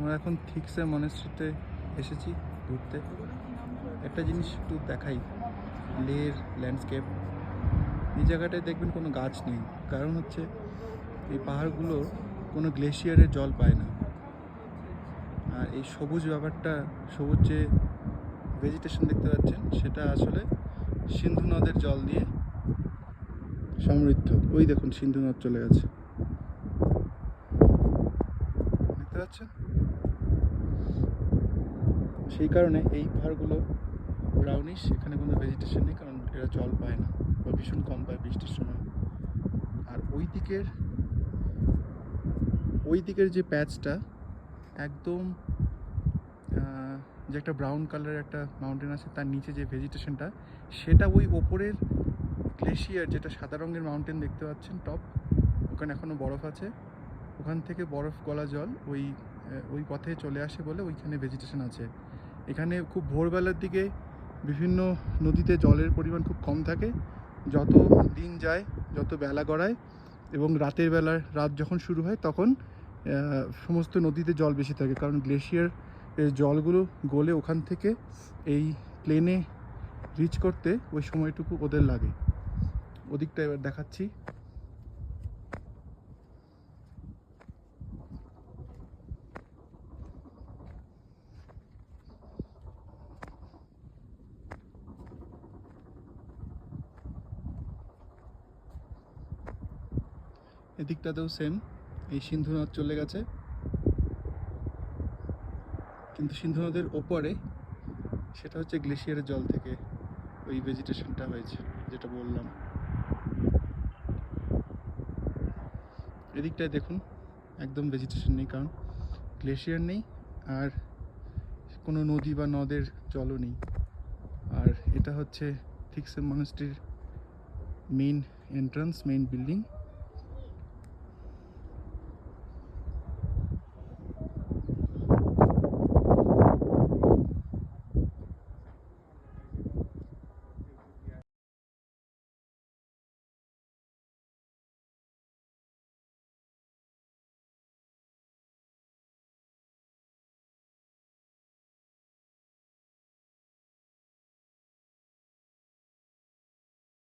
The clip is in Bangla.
আমরা এখন থিকসে মনেস্ট্রিতে এসেছি ঘুরতে। একটা জিনিস একটু দেখাই, লের ল্যান্ডস্কেপ। এই জায়গাটায় দেখবেন কোনো গাছ নেই, কারণ হচ্ছে এই পাহাড়গুলো কোনো গ্লেশিয়ারের জল পায় না। আর এই সবুজ ব্যাপারটা, সবুজ যে ভেজিটেশন দেখতে পাচ্ছেন, সেটা আসলে সিন্ধু নদের জল দিয়ে সমৃদ্ধ। ওই দেখুন সিন্ধু নদ চলে গেছে, দেখতে পাচ্ছেন? সেই কারণে এই পাহাড়গুলো ব্রাউনিশ, এখানে কোনো ভেজিটেশন নেই, কারণ এরা জল পায় না বা ভীষণ কম পায় বৃষ্টির সময়। আর ওই দিকের যে প্যাচটা একদম যে একটা ব্রাউন কালারের একটা মাউন্টেন আছে, তার নিচে যে ভেজিটেশনটা, সেটা ওই ওপরের গ্লেশিয়ার, যেটা সাদা রঙের মাউন্টেন দেখতে পাচ্ছেন টপ, ওখানে এখনও বরফ আছে। ওখান থেকে বরফ গলা জল ওই পথে চলে আসে বলে ওইখানে ভেজিটেশন আছে। এখানে খুব ভোরবেলার দিকে বিভিন্ন নদীতে জলের পরিমাণ খুব কম থাকে। যত দিন যায়, যত বেলা গড়ায় এবং রাত যখন শুরু হয়, তখন সমস্ত নদীতে জল বেশি থাকে, কারণ গ্লেশিয়ার এর জলগুলো গলে ওখান থেকে এই প্লেনে রিচ করতে ওই সময়টুকু ওদের লাগে। ওদিকটা এবার দেখাচ্ছি। এদিকটাতেও সেম, এই সিন্ধু নদ চলে গেছে, কিন্তু সিন্ধু নদের ওপরে সেটা হচ্ছে গ্লেশিয়ারের জল থেকে ওই ভেজিটেশনটা হয়েছে, যেটা বললাম। এদিকটায় দেখুন একদম ভেজিটেশন নেই, কারণ গ্লেশিয়ার নেই আর কোনো নদী বা নদের জলও নেই। আর এটা হচ্ছে থিকসে মনাস্ট্রির মেইন এন্ট্রান্স, মেইন বিল্ডিং।